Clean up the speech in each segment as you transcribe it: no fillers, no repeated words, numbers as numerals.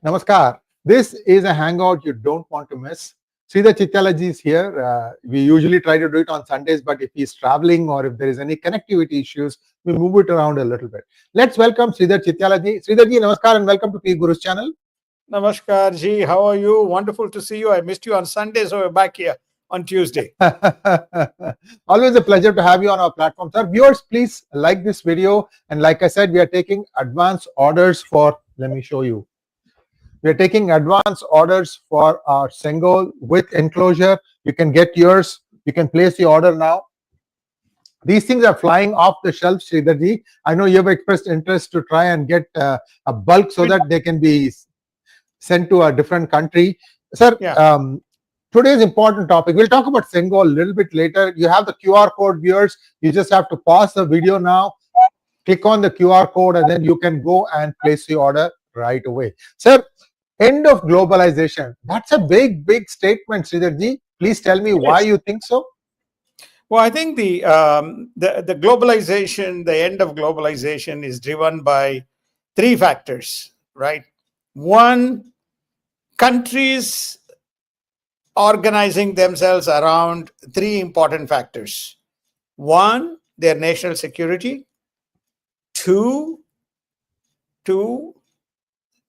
Namaskar. This is a hangout you don't want to miss. Sridhar Chityala ji is here. We usually try to do it on Sundays, but if he's traveling or if there is any connectivity issues, we move it around a little bit. Let's welcome Sridhar Chityala ji. Sridhar ji, namaskar and welcome to P Guru's channel. Namaskar ji, how are you? Wonderful to see you. I missed you on Sunday, so we're back here on Tuesday. Always a pleasure to have you on our platform. Sir, viewers, please like this video. And like I said, we are taking advance orders for, let me show you. We are taking advance orders for our Sengol with enclosure. You can get yours. You can place the order now. These things are flying off the shelf, Sridharji. I know you have expressed interest to try and get a bulk so that they can be sent to a different country. Sir, today's important topic, we'll talk about Sengol a little bit later. You have the QR code, viewers. You just have to pause the video now, click on the QR code, and then you can go and place the order right away. Sir, end of globalization. That's a big, big statement, Sridharji. Please tell me why you think so. Well, I think the globalization, the end of globalization is driven by three factors, right? One, countries organizing themselves around three important factors. One, their national security. Two,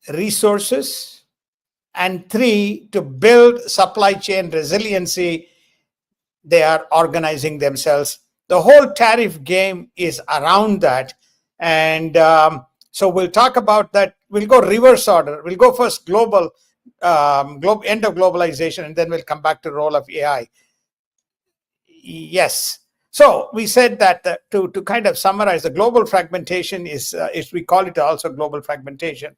resources. And three, to build supply chain resiliency, they are organizing themselves. The whole tariff game is around that. And so we'll talk about that. We'll go reverse order. We'll go first global, end of globalization, and then we'll come back to the role of AI. Yes. So we said that to kind of summarize, the global fragmentation is we call it also global fragmentation,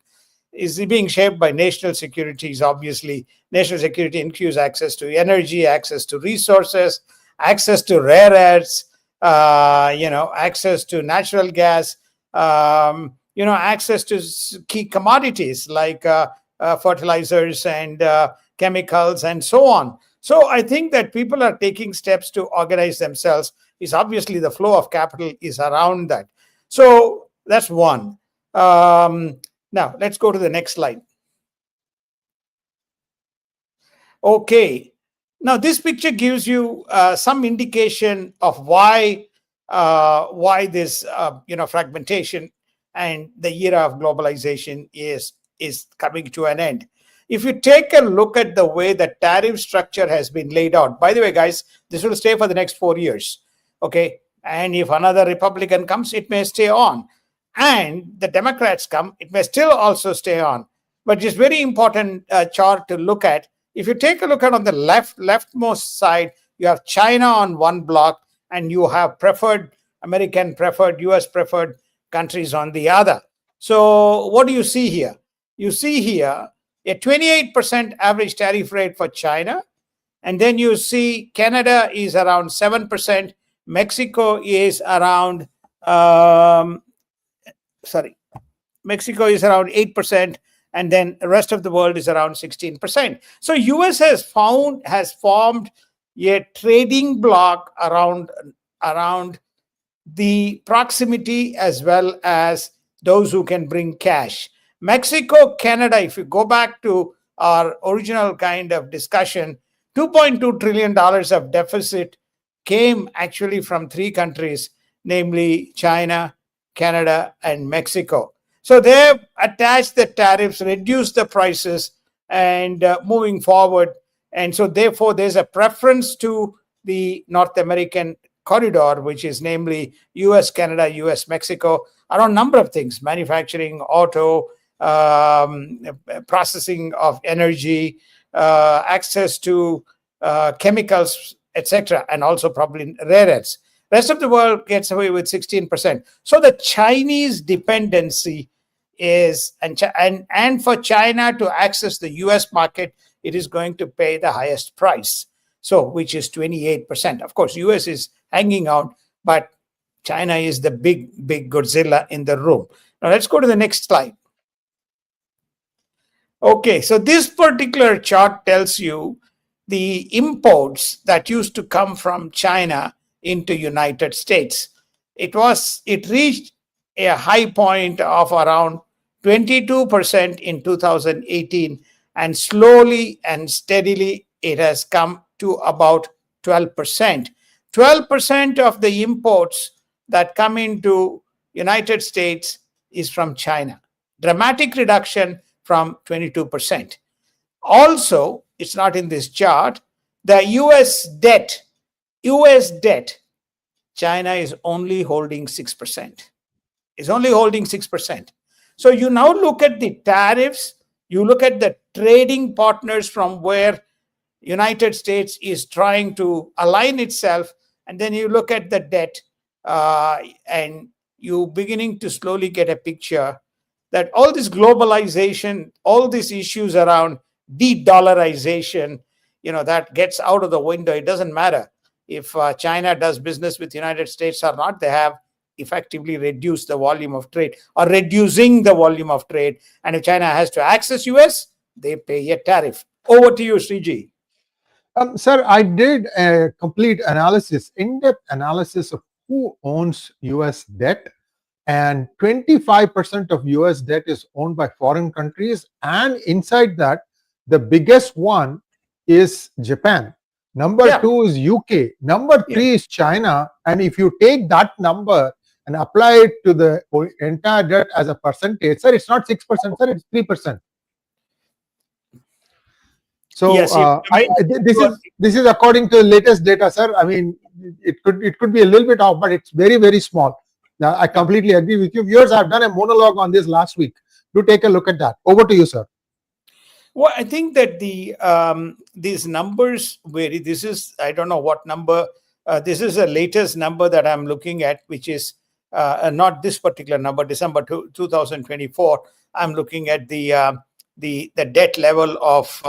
is being shaped by national securities. Obviously, national security includes access to energy, access to resources, access to rare earths, access to natural gas, access to key commodities like fertilizers and chemicals and so on. So I think that people are taking steps to organize themselves. Is obviously the flow of capital is around that. So that's one. Now, let's go to the next slide. Okay. Now, this picture gives you some indication of why this fragmentation and the era of globalization is coming to an end. If you take a look at the way the tariff structure has been laid out, by the way, guys, this will stay for the next 4 years. Okay. And if another Republican comes, it may stay on. And the Democrats come, it may still also stay on. But it's very important chart to look at. If you take a look at on the leftmost side, you have China on one block, and you have American preferred, US preferred countries on the other. So what do you see here? You see here a 28% average tariff rate for China. And then you see Canada is around 7%. Mexico is around Mexico is around 8%, and then the rest of the world is around 16%. So US has formed a trading bloc around the proximity as well as those who can bring cash. Mexico, Canada, if you go back to our original kind of discussion, $2.2 trillion of deficit came actually from three countries, namely China, Canada, and Mexico. So they've attached the tariffs, reduced the prices, and moving forward. And so therefore, there's a preference to the North American corridor, which is namely US, Canada, US, Mexico, around a number of things: manufacturing, auto, processing of energy, access to chemicals, etc., and also probably rare earths. Rest of the world gets away with 16%. So the Chinese dependency is, and for China to access the US market, it is going to pay the highest price. So, which is 28%. Of course, US is hanging out, but China is the big Godzilla in the room. Now let's go to the next slide. Okay, so this particular chart tells you the imports that used to come from China into United States. It reached a high point of around 22% in 2018, and slowly and steadily it has come to about 12%. 12% of the imports that come into United States is from China. Dramatic reduction from 22%. Also, it's not in this chart, the US debt, China is only holding 6%. Is only holding 6%. So you now look at the tariffs, you look at the trading partners from where United States is trying to align itself, and then you look at the debt, and you beginning to slowly get a picture that all this globalization, all these issues around de-dollarization, that gets out of the window. It doesn't matter if China does business with the United States or not. They have effectively reduced the volume of trade, or reducing the volume of trade. And if China has to access US, they pay a tariff. Over to you, Sriji. Sir, I did a complete analysis, in-depth analysis of who owns US debt, and 25% of US debt is owned by foreign countries, and inside that, the biggest one is Japan. Number two is UK. Number three is China. And if you take that number and apply it to the entire debt as a percentage, sir, it's not 6%, sir, it's 3%. So Yes, this is according to the latest data, sir. I mean, it could be a little bit off, but it's very, very small. Now, I completely agree with you. Viewers, I've done a monologue on this last week. Do take a look at that. Over to you, sir. Well, I think that these numbers vary. This is, I don't know what number. This is the latest number that I'm looking at, which is not this particular number, December 2024. I'm looking at the debt level of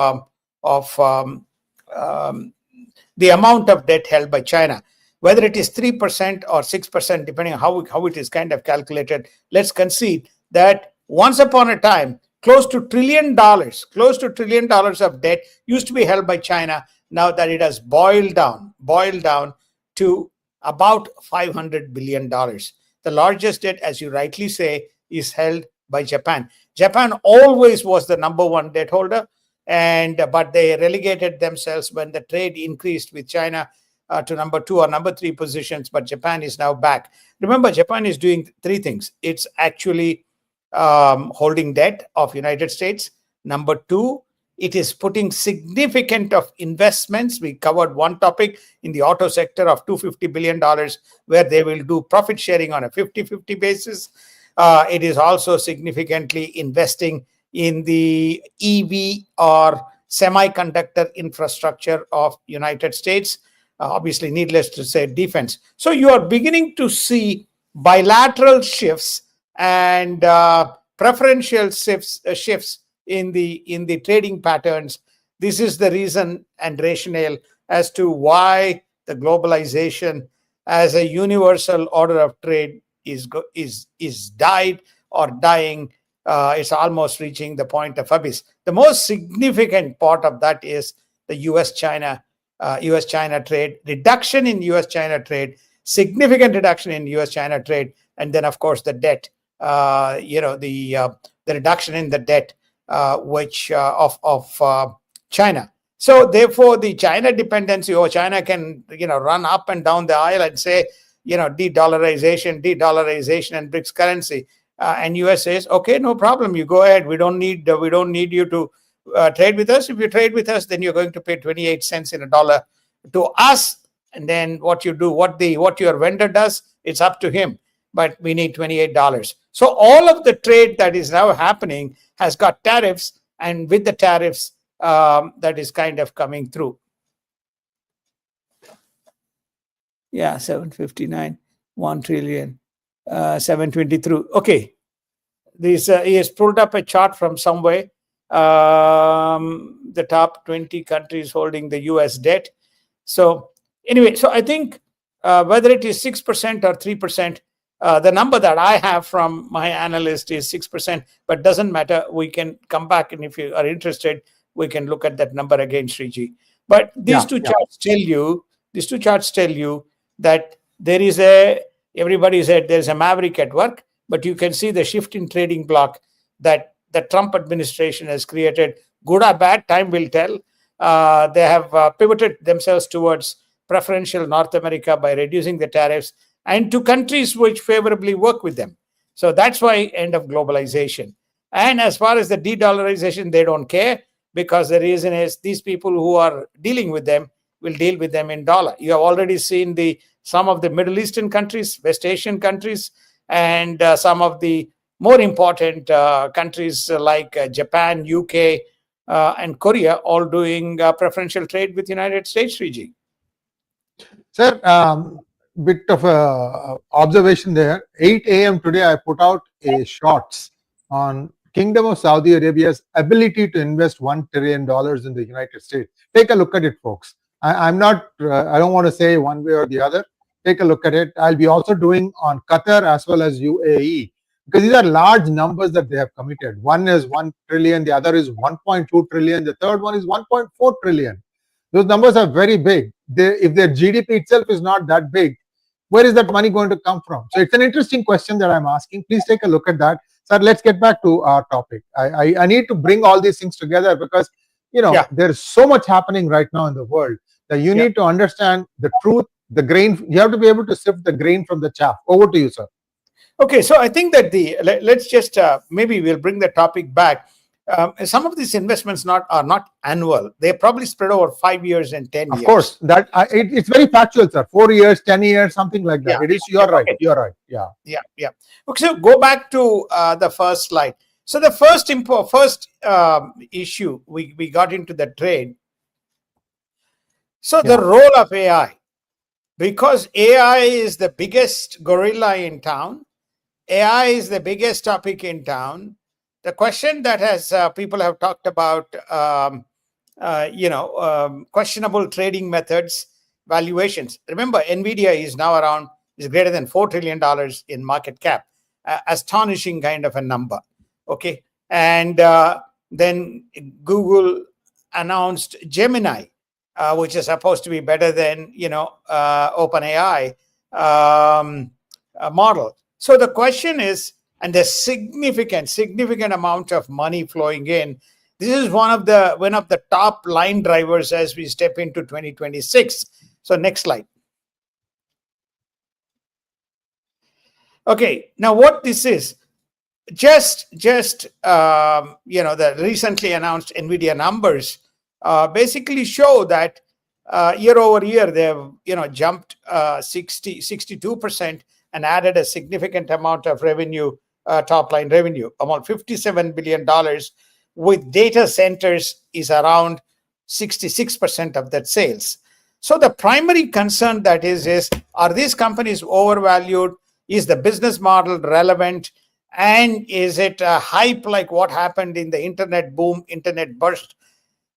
the amount of debt held by China. Whether it is 3% or 6%, depending on how it is kind of calculated, let's concede that once upon a time, close to $1 trillion of debt used to be held by China. Now that it has boiled down to about $500 billion. The largest debt, as you rightly say, is held by Japan. Japan always was the number one debt holder, but they relegated themselves when the trade increased with China to number 2 or number 3 positions, but Japan is now back. Remember, Japan is doing 3 things. It's actually holding debt of United States. Number 2, it is putting significant of investments. We covered one topic in the auto sector of $250 billion, where they will do profit sharing on a 50-50 basis. It is also significantly investing in the EV or semiconductor infrastructure of United States. Obviously, needless to say, defense. So you are beginning to see bilateral shifts and preferential shifts in the trading patterns. This is the reason and rationale as to why the globalization as a universal order of trade is died or dying. It's almost reaching the point of abyss. The most significant part of that is the US-China trade, reduction in US-China trade, significant reduction in US-China trade, and then of course the debt, the reduction in the debt of China. So therefore, the China dependency, or China can run up and down the aisle and say de-dollarization, and BRICS currency, and US says, okay, no problem, you go ahead. We don't need you to trade with us. If you trade with us, then you're going to pay 28 cents in a dollar to us, and then what you do, what your vendor does, it's up to him. But we need $28. So all of the trade that is now happening has got tariffs, and with the tariffs, that is kind of coming through. Yeah, 759, 1 trillion, 723. Okay, this he has pulled up a chart from somewhere. The top 20 countries holding the US debt. So anyway, so I think whether it is 6% or 3%, the number that I have from my analyst is 6%, but doesn't matter. We can come back, and if you are interested, we can look at that number again, Sriji. But these two charts tell you that there is everybody said there's a maverick at work, but you can see the shift in trading block. that the Trump administration has created. Good or bad, time will tell. They have pivoted themselves towards preferential North America by reducing the tariffs and to countries which favorably work with them. So that's why end of globalization. And as far as the de-dollarization, they don't care, because the reason is these people who are dealing with them will deal with them in dollar. You have already seen some of the Middle Eastern countries, West Asian countries, and some of the more important countries like Japan, UK, and Korea all doing preferential trade with United States regime. Sir, bit of a observation there. 8 a.m. today, I put out a shorts on Kingdom of Saudi Arabia's ability to invest $1 trillion in the United States. Take a look at it, folks. I don't want to say one way or the other. Take a look at it. I'll be also doing on Qatar as well as UAE, because these are large numbers that they have committed. One is 1 trillion, the other is 1.2 trillion, the third one is 1.4 trillion. Those numbers are very big. If their GDP itself is not that big, where is that money going to come from? So it's an interesting question that I'm asking. Please take a look at that. Sir, let's get back to our topic. I need to bring all these things together because, there's so much happening right now in the world that you need to understand the truth, the grain. You have to be able to sift the grain from the chaff. Over to you, sir. Okay, so I think that let's just maybe we'll bring the topic back. Some of these investments are not annual. They're probably spread over 5 years and 10 years. Of course, it's very factual, sir. 4 years, 10 years, something like that. You're right. You're right. Yeah. Okay, so go back to the first slide. So the first issue we got into the trade. So the role of AI, because AI is the biggest gorilla in town. AI is the biggest topic in town. The question that people have talked about, questionable trading methods, valuations. Remember, NVIDIA is now is greater than $4 trillion in market cap, astonishing kind of a number. Okay, and then Google announced Gemini, which is supposed to be better than OpenAI model. So the question is, and there's significant amount of money flowing in. This is one of the top line drivers as we step into 2026. So next slide. Okay, now what this is, just the recently announced NVIDIA numbers basically show that year over year they've jumped 62% and added a significant amount of revenue, top line revenue, about $57 billion, with data centers is around 66% of that sales. So the primary concern that is are these companies overvalued? Is the business model relevant? And is it a hype like what happened in the internet boom, internet burst?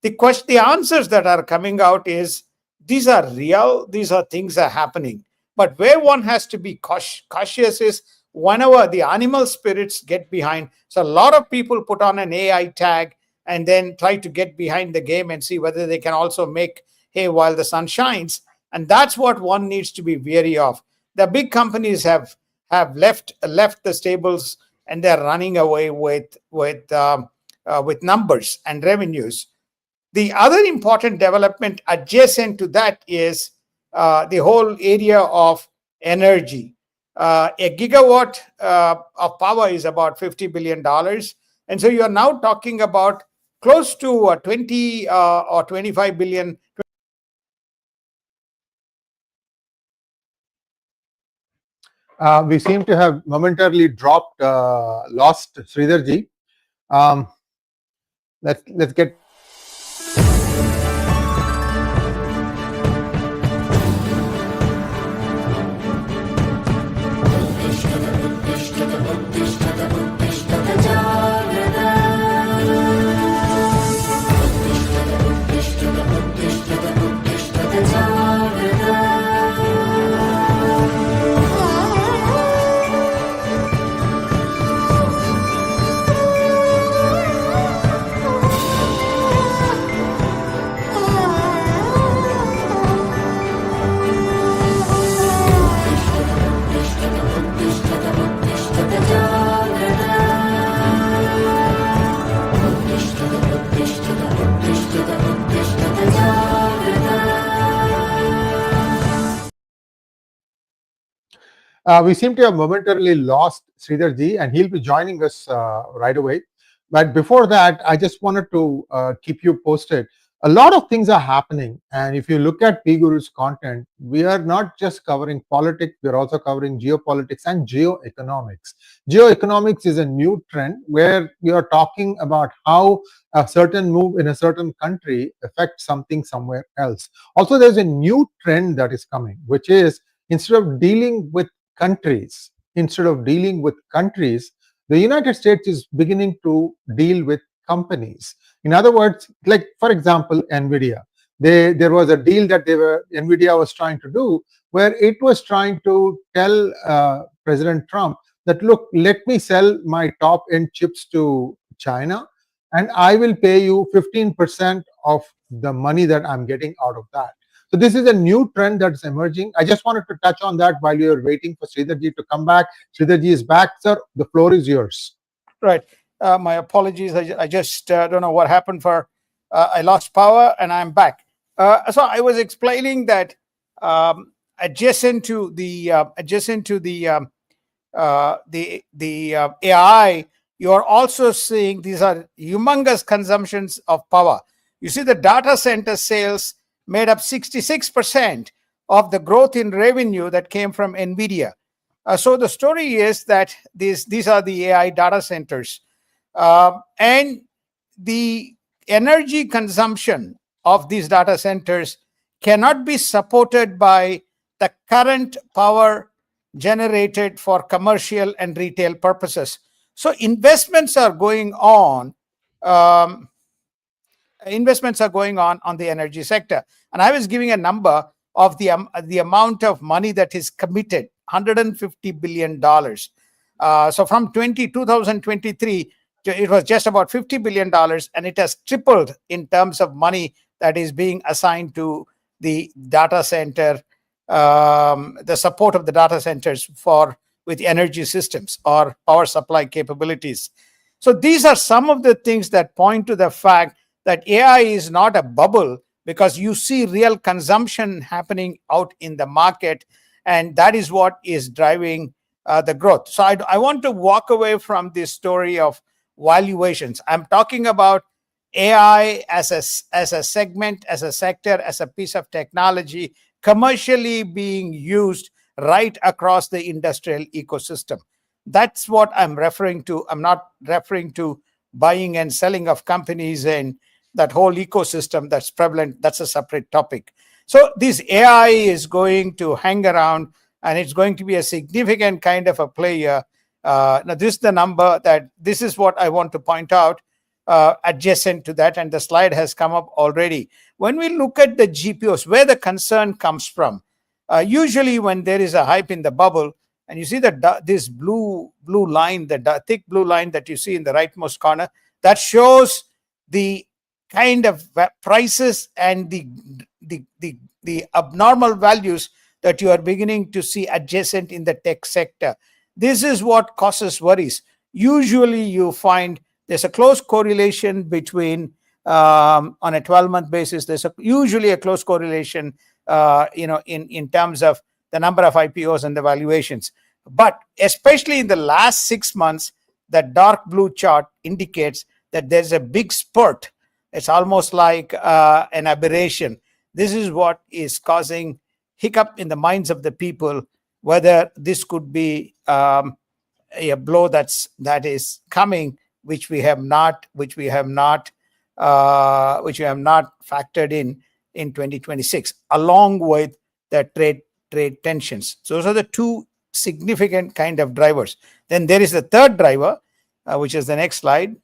The answers that are coming out is these are real, these are things that are happening. But where one has to be cautious is whenever the animal spirits get behind. So a lot of people put on an AI tag and then try to get behind the game and see whether they can also make hay while the sun shines. And that's what one needs to be wary of. The big companies have left the stables and they're running away with numbers and revenues. The other important development adjacent to that is the whole area of energy. A gigawatt of power is about $50 billion. And so you're now talking about close to 20 or 25 billion. We seem to have momentarily lost Sridhar ji. Let's get. We seem to have momentarily lost Sridhar ji, and he'll be joining us right away. But before that, I just wanted to keep you posted. A lot of things are happening, and if you look at PGuru's content, we are not just covering politics, we're also covering geopolitics and geoeconomics. Geoeconomics is a new trend where we are talking about how a certain move in a certain country affects something somewhere else. Also, there's a new trend that is coming, which is instead of dealing with countries, the United States is beginning to deal with companies. In other words, like for example, Nvidia. There was a deal that Nvidia was trying to do, where it was trying to tell President Trump that, look, let me sell my top end chips to China, and I will pay you 15% of the money that I'm getting out of that. So this is a new trend that's emerging. I just wanted to touch on that while we were waiting for Sridharji to come back. Sridharji is back, sir. The floor is yours. Right. My apologies. I just don't know what happened for. I lost power and I'm back. So I was explaining that adjacent to the AI, you are also seeing these are humongous consumptions of power. You see, the data center sales made up 66% of the growth in revenue that came from Nvidia. So the story is that these are the AI data centers, and the energy consumption of these data centers cannot be supported by the current power generated for commercial and retail purposes. So investments are going on. Investments are going on the energy sector, and I was giving a number of the amount of money that is committed, $150 billion. So from 2023, it was just about $50 billion, and it has tripled in terms of money that is being assigned to the data center, the support of the data centers with energy systems or power supply capabilities. So these are some of the things that point to the fact that AI is not a bubble, because you see real consumption happening out in the market, and that is what is driving the growth. So I want to walk away from this story of valuations. I'm talking about AI as a segment, as a sector, as a piece of technology commercially being used right across the industrial ecosystem. That's what I'm referring to. I'm not referring to buying and selling of companies and that whole ecosystem that's prevalent. That's a separate topic. So this AI is going to hang around, and it's going to be a significant kind of a player. Now, this is the number this is what I want to point out adjacent to that, and the slide has come up already. When we look at the GPOs, where the concern comes from, usually when there is a hype in the bubble, and you see that this blue line, the thick blue line that you see in the rightmost corner, that shows the kind of prices and the abnormal values that you are beginning to see adjacent in the tech sector. This is what causes worries. Usually you find there's a close correlation between on a 12-month basis, there's usually a close correlation in terms of the number of IPOs and the valuations. But especially in the last 6 months, that dark blue chart indicates that there's a big spurt. It's almost like an aberration. This is what is causing hiccup in the minds of the people, whether this could be a blow that is coming, which we have not factored in 2026, along with the trade tensions. So those are the two significant kind of drivers. Then there is the third driver, which is the next slide.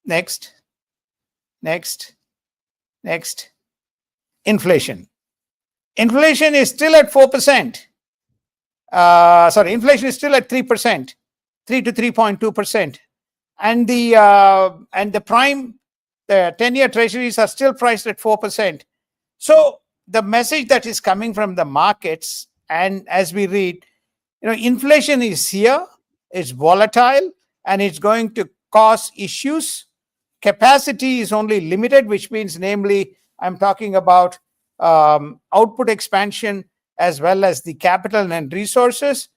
Next. Inflation. Inflation is still at 4%. Inflation is still at 3%, 3 to 3.2%. And the prime, the 10-year treasuries are still priced at 4%. So the message that is coming from the markets, and as we read, inflation is here, it's volatile, and it's going to cause issues. Capacity is only limited, which means, namely, I'm talking about output expansion, as well as the capital and resources,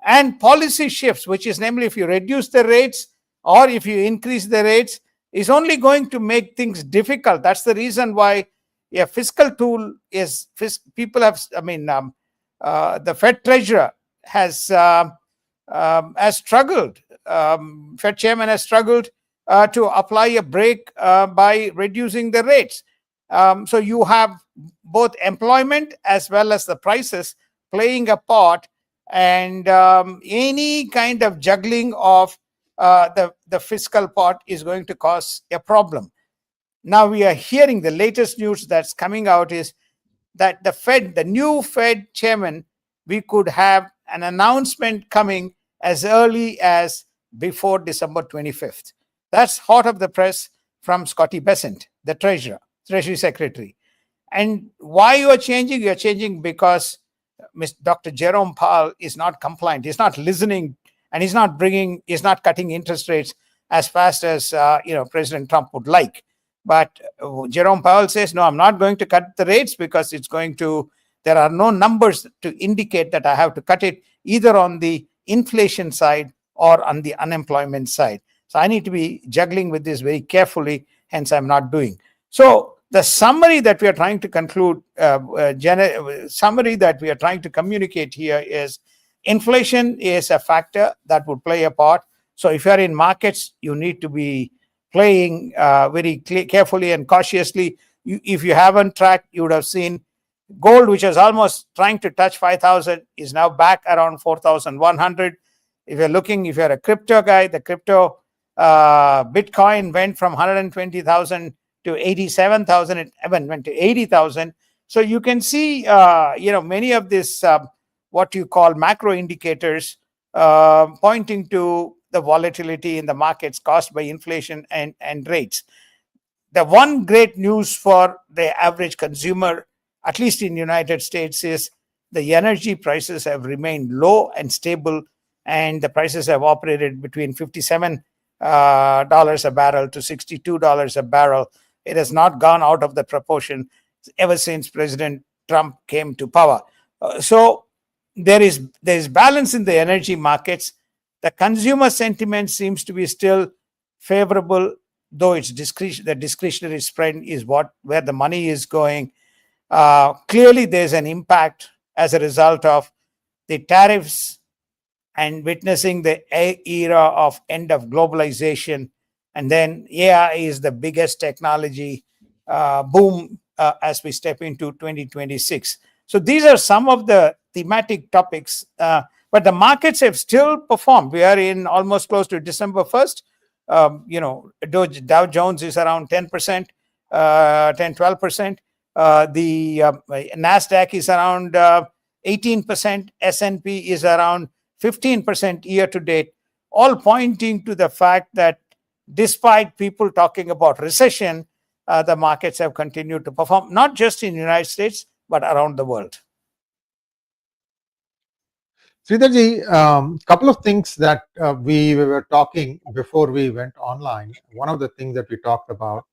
and policy shifts, which is namely if you reduce the rates or if you increase the rates, is only going to make things difficult. That's the reason why a fiscal tool is people have. I mean, the Fed treasurer has struggled. Fed chairman has struggled to apply a brake by reducing the rates. So you have both employment as well as the prices playing a part, and any kind of juggling of the fiscal part is going to cause a problem. Now we are hearing the latest news that's coming out is that the new Fed chairman, we could have an announcement coming as early as before December 25th. That's hot off the press from Scotty Bessent, the Treasury Secretary. And why you are changing? You are changing because Dr. Jerome Powell is not compliant. He's not listening, and he's not cutting interest rates as fast as President Trump would like. But Jerome Powell says, no, I'm not going to cut the rates because there are no numbers to indicate that I have to cut it either on the inflation side or on the unemployment side. So I need to be juggling with this very carefully, hence I'm not doing. So the summary that we are trying to conclude, summary that we are trying to communicate here is inflation is a factor that would play a part. So if you're in markets, you need to be playing very carefully and cautiously. If you haven't tracked, you would have seen gold, which was almost trying to touch 5,000, is now back around 4,100. If you're a crypto guy, the crypto Bitcoin went from 120,000 to 87,000. It even went to 80,000. So you can see, many of this, what you call macro indicators, pointing to the volatility in the markets caused by inflation and rates. The one great news for the average consumer, at least in the United States, is the energy prices have remained low and stable, and the prices have operated between $57 a barrel to $62 a barrel. It has not gone out of the proportion ever since President Trump came to power. So there is balance in the energy markets. The consumer sentiment seems to be still favorable, though the discretionary spend is where the money is going. Clearly, there's an impact as a result of the tariffs and witnessing the era of end of globalization. And then AI is the biggest technology boom as we step into 2026. So these are some of the thematic topics, but the markets have still performed. We are in almost close to December 1st. Dow Jones is around 10%, 10-12%. The NASDAQ is around 18%. S&P is around 15% year to date, all pointing to the fact that despite people talking about recession, the markets have continued to perform, not just in the United States, but around the world. Sridharji, couple of things that we were talking before we went online. One of the things that we talked about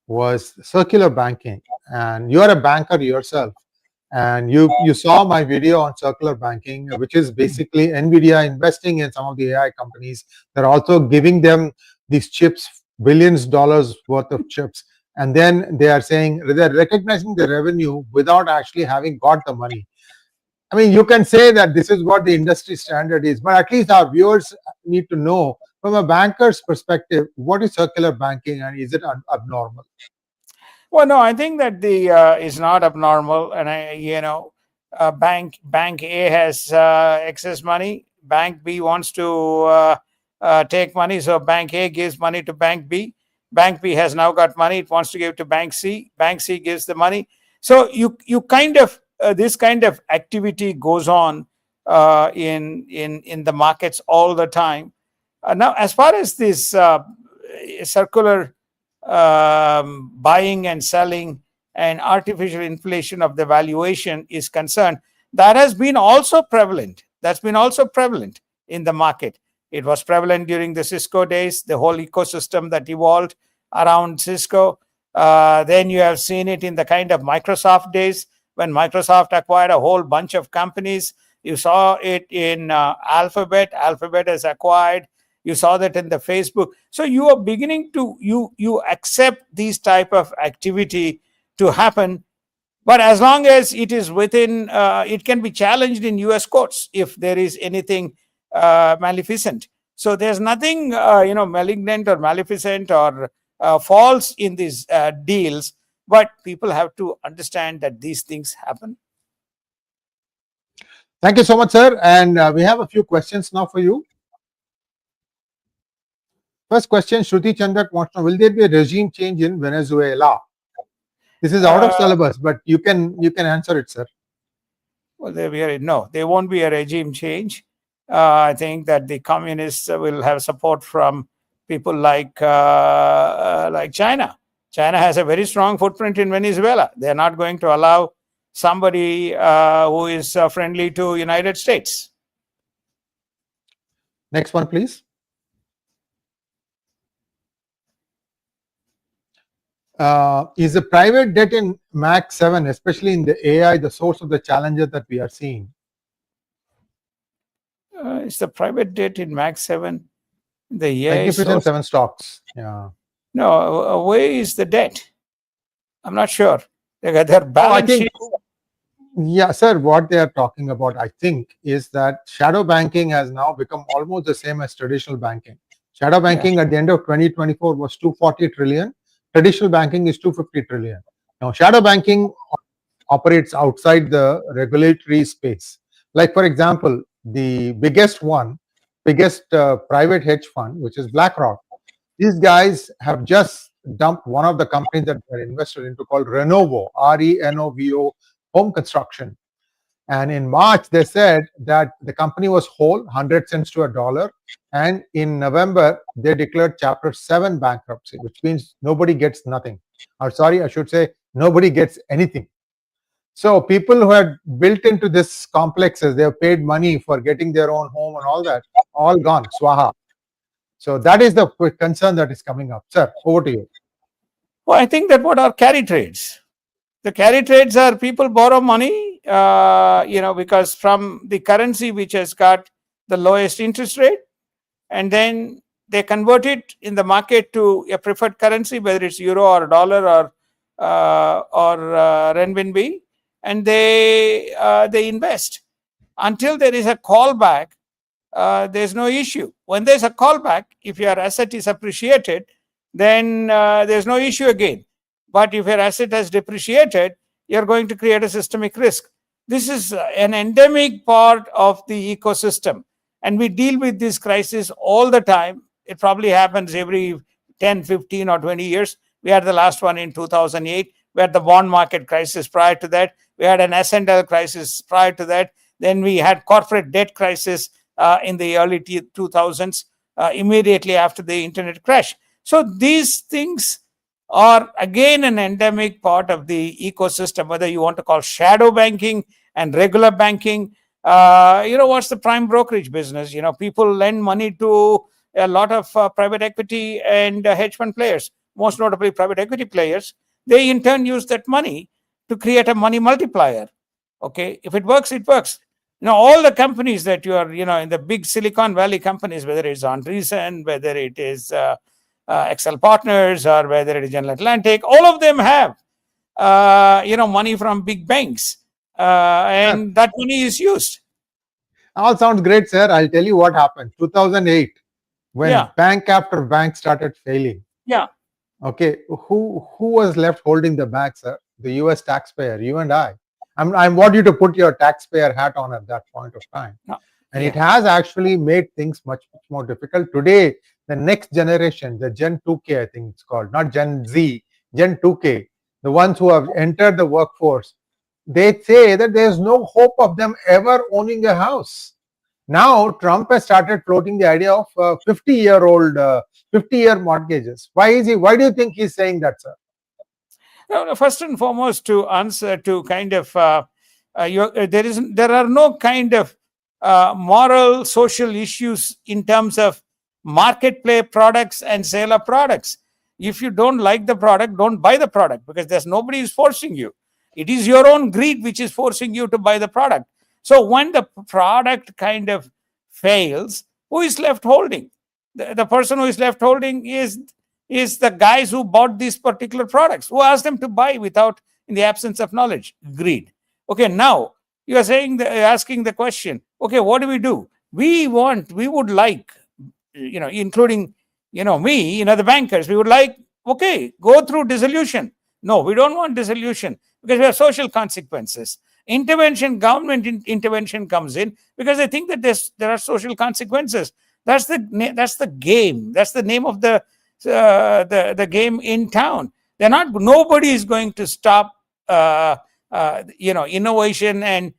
was circular banking, and you are a banker yourself, and you saw my video on circular banking, which is basically NVIDIA investing in some of the AI companies. They're also giving them these chips, billions of dollars worth of chips, and then they are saying they're recognizing the revenue without actually having got the money. I mean, you can say that this is what the industry standard is, but at least our viewers need to know from a banker's perspective, what is circular banking and is it abnormal? Well, no, I think that the is not abnormal, and bank A has excess money. Bank B wants to take money, so Bank A gives money to Bank B. Bank B has now got money; it wants to give to Bank C. Bank C gives the money. So you kind of this kind of activity goes on in the markets all the time. Now, as far as this circular buying and selling and artificial inflation of the valuation is concerned, that has been also prevalent. That's been also prevalent in the market. It was prevalent during the Cisco days, the whole ecosystem that evolved around Cisco. Then you have seen it in the kind of Microsoft days, when Microsoft acquired a whole bunch of companies. You saw it in Alphabet. Alphabet has acquired. You saw that in the Facebook. So you are beginning to you accept these type of activity to happen, but as long as it is within, it can be challenged in U.S. courts if there is anything maleficent. So there's nothing malignant or maleficent or false in these deals, but people have to understand that these things happen. Thank you so much, sir. And we have a few questions now for you. First question, Shruti Chandak wants to know, will there be a regime change in Venezuela? This is out of syllabus, but you can answer it, sir. Well, there won't be a regime change. I think that the communists will have support from people like China. China has a very strong footprint in Venezuela. They're not going to allow somebody who is friendly to United States. Next one, please. Is the private debt in Mac 7, especially in the AI, the source of the challenges that we are seeing? It's the private debt in Mac 7. The AI Magnificent 7 stocks. Yeah. No, where is the debt? I'm not sure. Their balance sheet. Yeah, sir, what they are talking about, I think, is that shadow banking has now become almost the same as traditional banking. Shadow banking at the end of 2024 was 240 trillion. Traditional banking is 250 trillion. Now, shadow banking operates outside the regulatory space. Like, for example, the biggest private hedge fund, which is BlackRock, these guys have just dumped one of the companies that they're invested into called Renovo, Renovo, home construction. And in March, they said that the company was whole, 100 cents to a dollar. And in November, they declared Chapter 7 bankruptcy, which means nobody gets nothing. Or sorry, I should say nobody gets anything. So people who had built into this complexes, they have paid money for getting their own home and all that, all gone, swaha. So that is the concern that is coming up. Sir, over to you. Well, I think that what are carry trades? The carry trades are people borrow money, because from the currency which has got the lowest interest rate, and then they convert it in the market to a preferred currency, whether it's euro or dollar or renminbi, and they invest until there is a callback. There's no issue. When there's a callback, if your asset is appreciated, then there's no issue again. But if your asset has depreciated, you're going to create a systemic risk. This is an endemic part of the ecosystem. And we deal with this crisis all the time. It probably happens every 10, 15 or 20 years. We had the last one in 2008. We had the bond market crisis prior to that. We had an S&L crisis prior to that. Then we had corporate debt crisis in the early 2000s, immediately after the internet crash. So these things are again an endemic part of the ecosystem, whether you want to call shadow banking and regular banking. What's the prime brokerage business? People lend money to a lot of private equity and hedge fund players, most notably private equity players. They in turn use that money to create a money multiplier. Okay, if it works, it works. All the companies that you are, in the big Silicon Valley companies, whether it's Andreessen, whether it is Excel Partners, or whether it is General Atlantic, all of them have, money from big banks, and that money is used. All sounds great, sir. I'll tell you what happened. 2008, when bank after bank started failing. Yeah. Okay, who was left holding the bag, sir? The U.S. taxpayer, you and I. I want you to put your taxpayer hat on at that point of time. And it has actually made things much, much more difficult. Today, the next generation, the Gen 2K, I think it's called, not Gen Z, Gen 2K, the ones who have entered the workforce, they say that there's no hope of them ever owning a house. Now, Trump has started floating the idea of 50-year mortgages. Why do you think he's saying that, sir? First and foremost, to answer to kind of, there are no kind of moral, social issues in terms of marketplace products and sale of products. If you don't like the product, don't buy the product, because there's nobody is forcing you. It is your own greed which is forcing you to buy the product. So when the product kind of fails, who is left holding? The person who is left holding is the guys who bought these particular products, who asked them to buy without, in the absence of knowledge. Greed. Okay, now you are asking the question, okay, what do? We would like, including, me, the bankers, we would like, okay, go through dissolution. No, we don't want dissolution because we have social consequences. Government intervention comes in because they think that there are social consequences. That's the game. That's the name of the game in town. Nobody is going to stop innovation and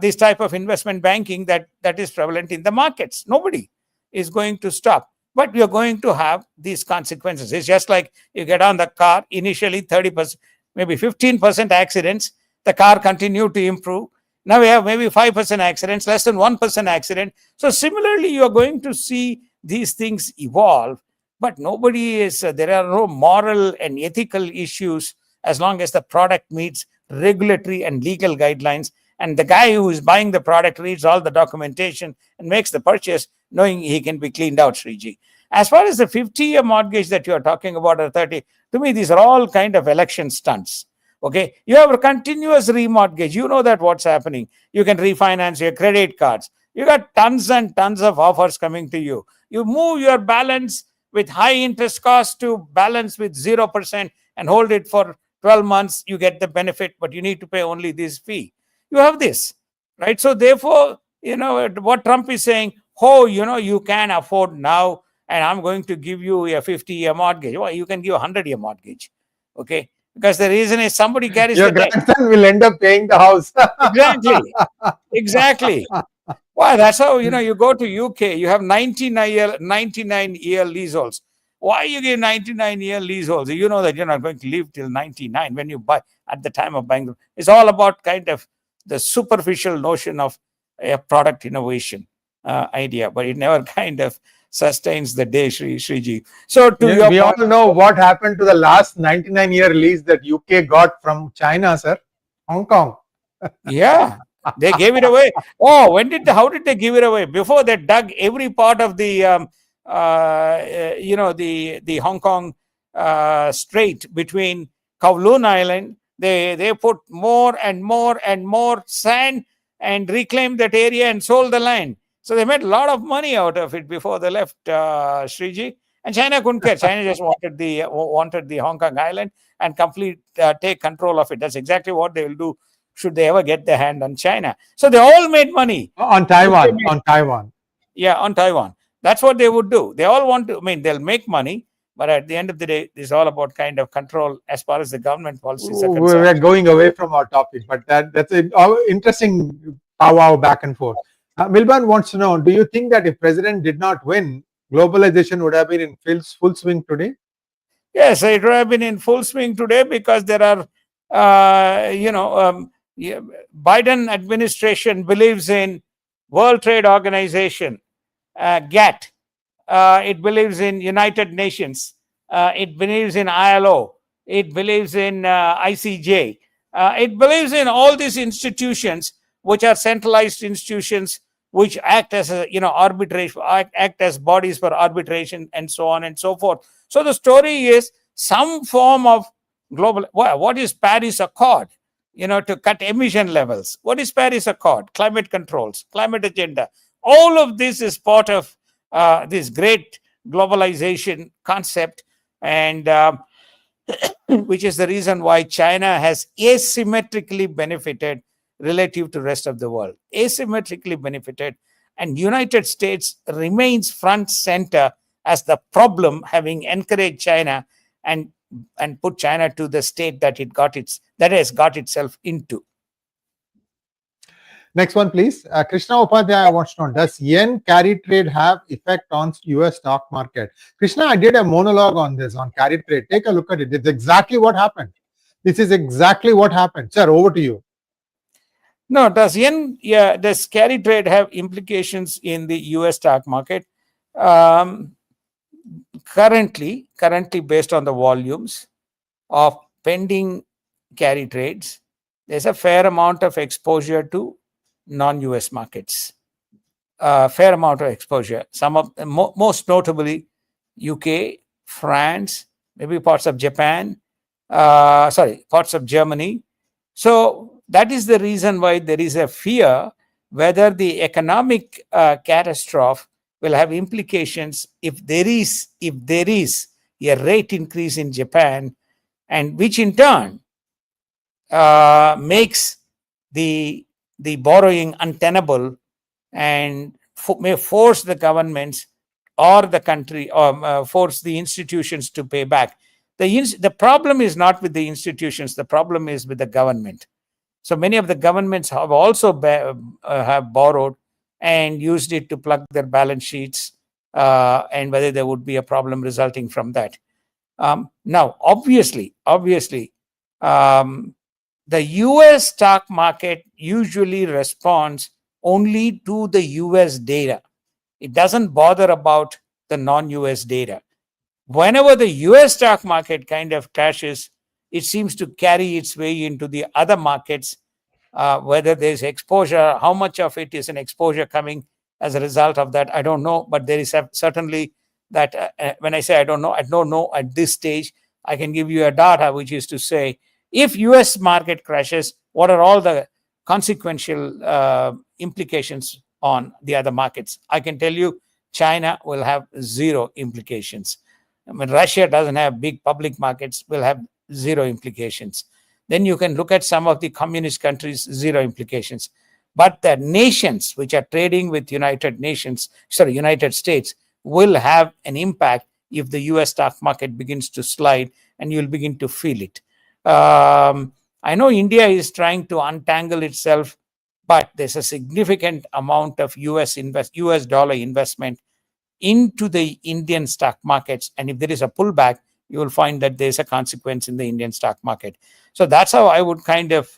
this type of investment banking that is prevalent in the markets. Nobody is going to stop, but you're going to have these consequences. It's just like you get on the car, initially 30%, maybe 15% accidents, the car continued to improve. Now we have maybe 5% accidents, less than 1% accident. So similarly, you're going to see these things evolve, but there are no moral and ethical issues as long as the product meets regulatory and legal guidelines. And the guy who is buying the product reads all the documentation and makes the purchase knowing he can be cleaned out, Sriji. As far as the 50-year mortgage that you are talking about, or 30, to me, these are all kind of election stunts. Okay, you have a continuous remortgage. You know that what's happening. You can refinance your credit cards. You got tons and tons of offers coming to you. You move your balance with high interest cost to balance with 0% and hold it for 12 months. You get the benefit, but you need to pay only this fee. You have this, right? So therefore, what Trump is saying, oh, you can afford now, and I'm going to give you a 50-year mortgage. Well, you can give a 100-year mortgage, okay? Because the reason is somebody carries Your the debt. grandson will end up paying the house. Exactly. Why? That's how, you go to UK, you have 99-year leaseholds. Why you give 99-year leaseholds? You know that you're not going to live till 99 when you buy, at the time of buying. It's all about kind of the superficial notion of a product innovation idea, but it never kind of sustains the day, Sriji. So to your we point, all know what happened to the last 99-year lease that UK got from China, sir. Hong Kong. yeah, they gave it away. Oh, how did they give it away? Before they dug every part of the the Hong Kong strait between Kowloon Island, they put more and more and more sand and reclaimed that area and sold the land. So they made a lot of money out of it before they left, Sriji. And China couldn't care. China just wanted the Hong Kong island and take control of it. That's exactly what they will do should they ever get their hand on China. So they all made money. On Taiwan. On Taiwan. Yeah, on Taiwan. That's what they would do. They all want to, they'll make money, but at the end of the day, it's all about kind of control as far as the government policies are concerned. We're going away from our topic, but that's an interesting powwow back and forth. Milban wants to know, do you think that if President did not win, globalization would have been in full swing today? Yes, it would have been in full swing today because there are, Biden administration believes in World Trade Organization, GATT. It believes in United Nations. It believes in ILO. It believes in ICJ. It believes in all these institutions, which are centralized institutions, which act as arbitration, act as bodies for arbitration, and so on and so forth. So the story is some form of global. What is Paris Accord? To cut emission levels. What is Paris Accord? Climate controls, climate agenda. All of this is part of this great globalization concept, and which is the reason why China has asymmetrically benefited relative to rest of the world. Asymmetrically benefited, and United States remains front center as the problem, having encouraged China and put China to the state that has got itself into. Next one, please. Krishna Upadhyaya wants to know, does yen carry trade have effect on US stock market? Krishna, I did a monologue on this, on carry trade. Take a look at it. It's exactly what happened. This is exactly what happened. Sir, over to you. No, does carry trade have implications in the US stock market? Currently, based on the volumes of pending carry trades, there's a fair amount of exposure to non-US markets. Fair amount of exposure. Some of most notably UK, France, maybe parts of Japan, parts of Germany. So that is the reason why there is a fear whether the economic catastrophe will have implications if there is a rate increase in Japan, and which in turn makes the borrowing untenable and may force the governments or the country, or force the institutions to pay back. The problem is not with the institutions, the problem is with the government. So many of the governments have also have borrowed and used it to plug their balance sheets, and whether there would be a problem resulting from that. Now, obviously, the US stock market usually responds only to the US data. It doesn't bother about the non-US data. Whenever the US stock market kind of crashes, it seems to carry its way into the other markets, whether there's exposure, how much of it is an exposure coming as a result of that, I don't know. But there is certainly that, when I say I don't know at this stage. I can give you a data, which is to say, if US market crashes, what are all the consequential implications on the other markets? I can tell you China will have zero implications. I mean, Russia doesn't have big public markets, will have zero implications. Then you can look at some of the communist countries, zero implications. But the nations which are trading with United States will have an impact if the US stock market begins to slide, and you'll begin to feel it. I know India is trying to untangle itself, but there's a significant amount of US dollar investment into the Indian stock markets. And if there is a pullback, you will find that there's a consequence in the Indian stock market. So that's how I would kind of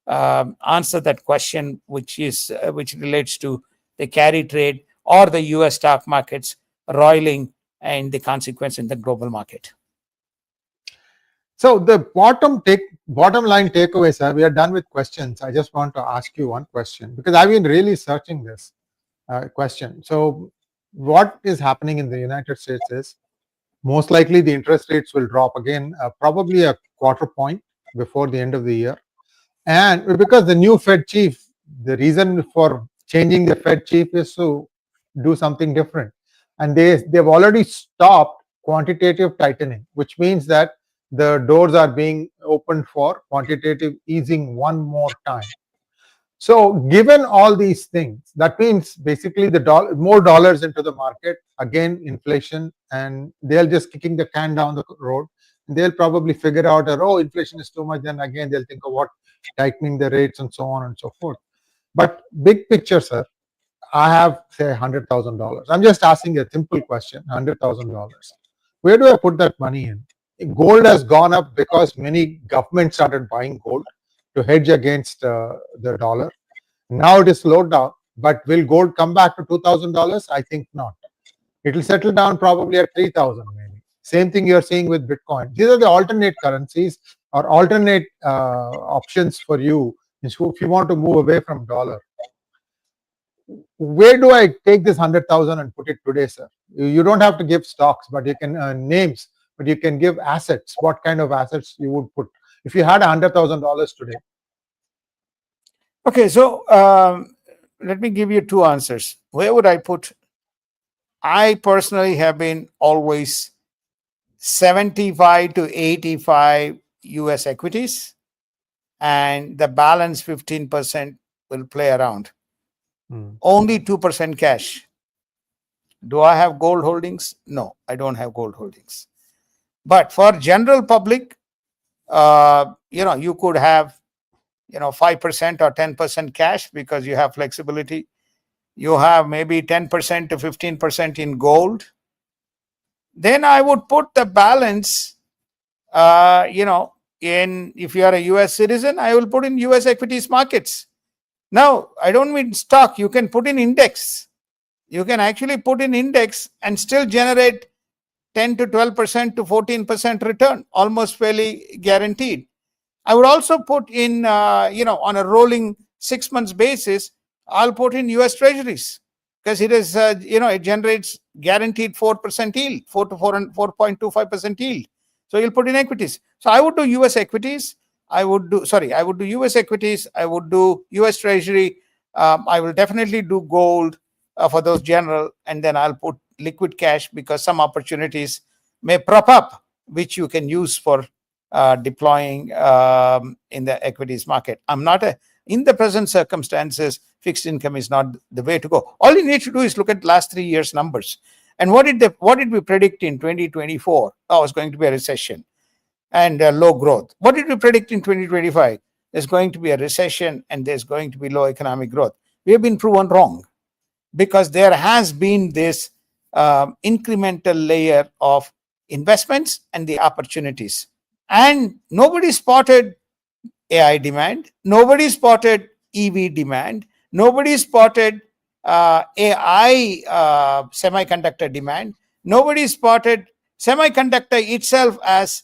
answer that question, which relates to the carry trade or the US stock markets roiling and the consequence in the global market. So the bottom line takeaway, sir, we are done with questions. I just want to ask you one question, because I've been really searching this question. So what is happening in the United States is most likely the interest rates will drop again, probably a quarter point before the end of the year. And because the new Fed chief, the reason for changing the Fed chief is to do something different. And they've already stopped quantitative tightening, which means that the doors are being opened for quantitative easing one more time. So given all these things, that means basically more dollars into the market, again, inflation, and they'll just kicking the can down the road. They'll probably figure out that, oh, inflation is too much. Then again, they'll think of what tightening the rates and so on and so forth. But big picture, sir, I have, say, $100,000. I'm just asking a simple question, $100,000. Where do I put that money in? Gold has gone up because many governments started buying gold to hedge against the dollar. Now it is slowed down, but will gold come back to $2,000? I think not. It will settle down probably at 3,000 maybe. Same thing you're seeing with Bitcoin. These are the alternate currencies or alternate options for you if you want to move away from dollar. Where do I take this 100,000 and put it today, sir? You don't have to give stocks, but you can names, but you can give assets. What kind of assets you would put if you had $100,000 today? Okay, so let me give you two answers. Where would I put? I personally have been always 75 to 85 US equities, and the balance 15% will play around. Only 2% cash. Do I have gold holdings? No, I don't have gold holdings. But for general public, you could have 5% or 10% cash, because you have flexibility. You have maybe 10% to 15% in gold. Then I would put the balance, if you are a US citizen, I will put in US equities markets. Now, I don't mean stock. You can put in index. You can actually put in index and still generate 10 to 12% to 14% return, almost fairly guaranteed. I would also put in, on a rolling 6 months basis, I'll put in US Treasuries because it is, it generates guaranteed 4% yield, 4 to 4 and 4.25% yield. So you'll put in equities. So I would do US equities. I would do US equities. I would do US Treasury. I will definitely do gold for those general, and then I'll put liquid cash because some opportunities may prop up, which you can use for deploying in the equities market. In the present circumstances, fixed income is not the way to go. All you need to do is look at last 3 years' numbers. And what did we predict in 2024? Oh, it was going to be a recession and low growth. What did we predict in 2025? There's going to be a recession and there's going to be low economic growth. We have been proven wrong because there has been this incremental layer of investments and the opportunities. And nobody spotted AI demand. Nobody spotted EV demand. Nobody spotted AI semiconductor demand. Nobody spotted semiconductor itself as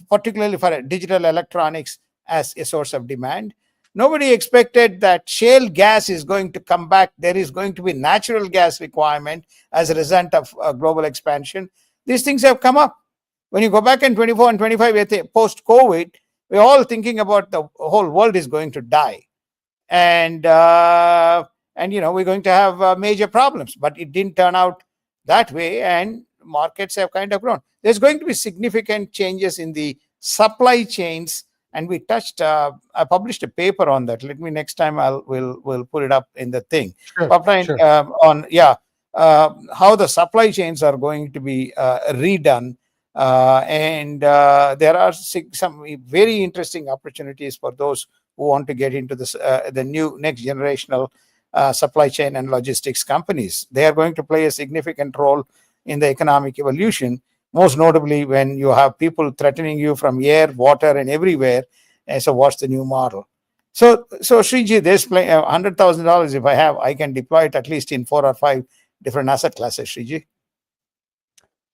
particularly for digital electronics as a source of demand. Nobody expected that shale gas is going to come back. There is going to be natural gas requirement as a result of global expansion. These things have come up. When you go back in 24 and 25, post-COVID, we're all thinking about the whole world is going to die. And we're going to have major problems. But it didn't turn out that way, and markets have kind of grown. There's going to be significant changes in the supply chains, and we touched. I published a paper on that. Let me next time we'll put it up in the thing. Sure, sure. How the supply chains are going to be redone. There are some very interesting opportunities for those who want to get into this, the new next generational supply chain and logistics companies. They are going to play a significant role in the economic evolution, most notably when you have people threatening you from air, water, and everywhere. And so what's the new model? So Sriji, there's $100,000 if I can deploy it at least in 4 or 5 different asset classes, Sriji.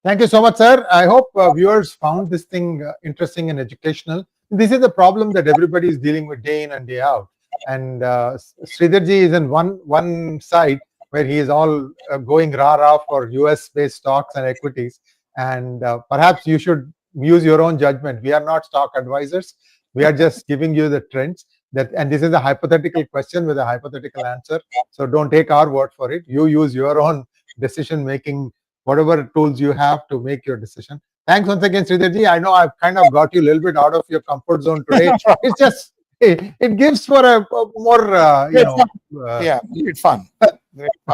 Thank you so much, sir. I hope viewers found this thing interesting and educational. This is the problem that everybody is dealing with day in and day out. And Sridharji is in one side where he is all going rah-rah for US-based stocks and equities. And perhaps you should use your own judgment. We are not stock advisors. We are just giving you the trends. And this is a hypothetical question with a hypothetical answer. So don't take our word for it. You use your own decision-making, whatever tools you have to make your decision. Thanks once again, Sridharji. I know I've kind of got you a little bit out of your comfort zone today. It's just, it gives for a more, it's fun.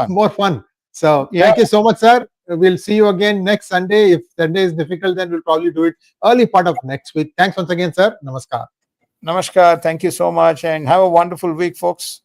More fun. So thank you so much, sir. We'll see you again next Sunday. If Sunday is difficult, then we'll probably do it early part of next week. Thanks once again, sir. Namaskar. Namaskar. Thank you so much and have a wonderful week, folks.